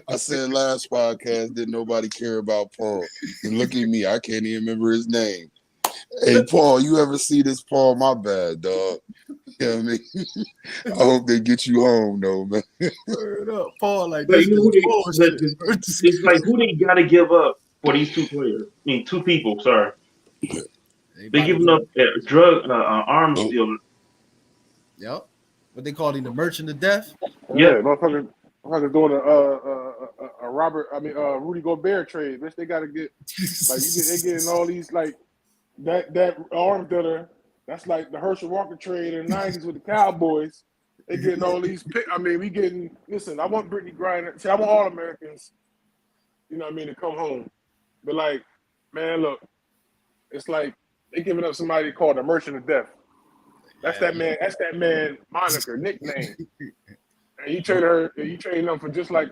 I said last podcast, didn't nobody care about Paul. And look at me, I can't even remember his name. Hey, Paul, you ever see this, Paul? My bad, dog. You know what I mean? I hope they get you home, though, man. Word up, Paul, like but this. It's like who they got to give up for these two players. I mean, two people. Sorry, they giving up drug arms dealer. Yep. What they call him, the merchant of death. Yeah, motherfucker doing a Rudy Gobert trade. Bitch, they got to get they getting all these like that arm dealer. That's like the Herschel Walker trade in the 90s with the Cowboys. They getting all these listen, I want Brittany Griner. See, I want all Americans, you know what I mean, to come home. But like Man, look, it's like they giving up somebody called the Merchant of Death. That's that man. That's that man moniker, nickname. And you trade her. You trade them for just like,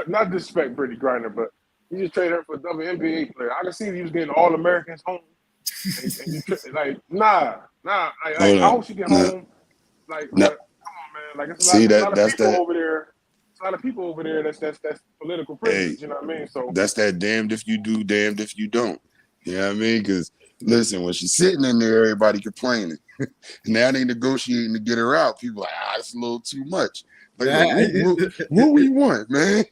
not disrespect Brittany Griner, but you just trade her for a WNBA player. I can see you was getting All Americans home, and you like nah. I Hold hope she get on. home. Like, No, but come on, man. Like it's see a lot of that's people that. over there. It's a lot of people over there. That's political Hey, privilege. You know what I mean? So that's that damned if you do, damned if you don't. You know what I mean? Because listen, when she's sitting in there, everybody complaining. Now they negotiating to get her out. People like, it's a little too much. Like, look, what we want, man?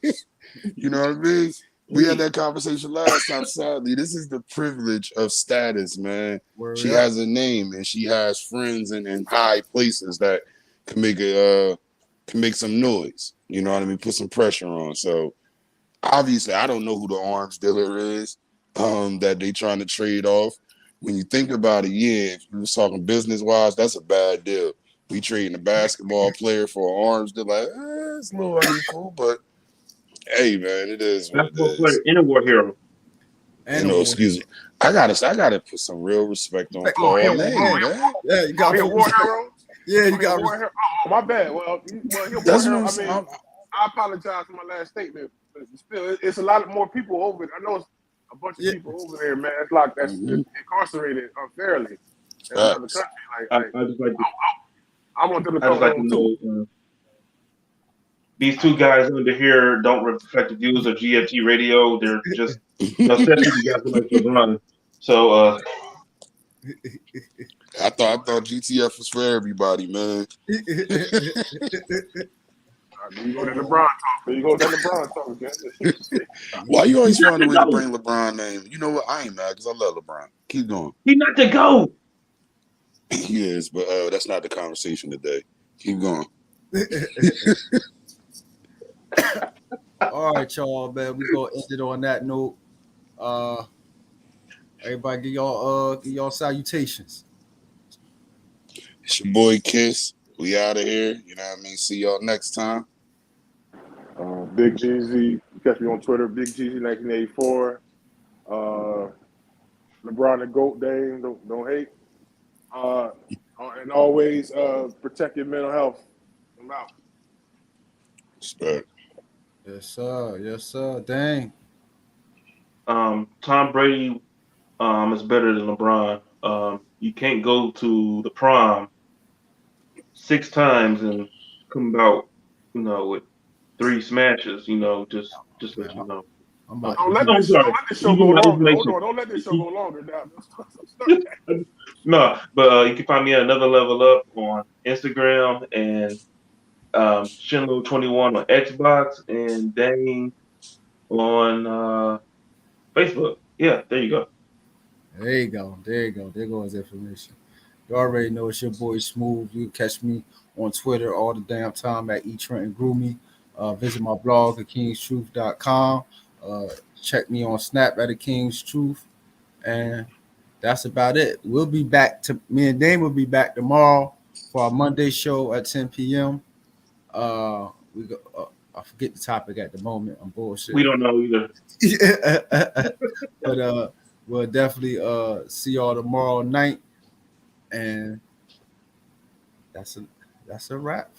You know what I mean? We had that conversation last time. Sadly, this is the privilege of status, man. She has a name and she has friends in high places that can make some noise. You know what I mean? Put some pressure on. So obviously, I don't know who the arms dealer is that they trying to trade off. When you think about it, yeah, if you was talking business wise, that's a bad deal. We trading a basketball player for arms dealer, like, it's a little unequal, but hey, man, it is what it Basketball player is. and a war hero. Excuse me. I gotta put some real respect on Paul's name, man. Yeah, you got he a war hero. Yeah, you He a got. war hero. Oh, my bad. Well, he a war That's what hero. I'm I saying. mean, I apologize for my last statement, but still, it's a lot more people over. I know it's a bunch of Yeah, people over there, man. It's like that's Mm-hmm. incarcerated unfairly in another Facts. country. I just like to, I want them to I come just like to home too. know these two guys under here don't reflect the views of GFT Radio. They're just, especially the guys who like LeBron. So I thought GTF was for everybody, man. You go to LeBron talk. You go to LeBron talk again. Why you always he's not find a the way to GOAT. bring LeBron name? You know what? I ain't mad because I love LeBron. Keep going. He's not the GOAT. He is, but that's not the conversation today. Keep going. All right, y'all, man. We gonna end it on that note. Everybody, give y'all salutations. It's your boy Kiss. We out of here. You know what I mean? See y'all next time. Big Jeezy. You catch me on Twitter, Big Jeezy 1984. LeBron the GOAT Dame. Don't hate. And always protect your mental health. I'm out. Respect. Yes, sir. Yes, sir. Dang. Tom Brady is better than LeBron. You can't go to the prom 6 times and come out, with 3 smashes. Just let you know. I'm about Don't to let do. I'm this. Don't sorry. let this show You go give my longer. Hold information. on. Don't let this show go longer. Now. No, but you can find me at Another Level Up on Instagram and Shinlo21 on Xbox and Dane on Facebook. Yeah, there you go. There you go. There you go. There goes information. You already know it's your boy Smooth. You can catch me on Twitter all the damn time at eTrentonGroomy. Visit my blog at kingstruth.com. Check me on Snap at the King's Truth. And that's about it. We'll be back to me and Dane will be back tomorrow for our Monday show at 10 p.m. We go. I forget the topic at the moment. I'm We bullshit. don't know either. But we'll definitely see y'all tomorrow night, and that's a wrap.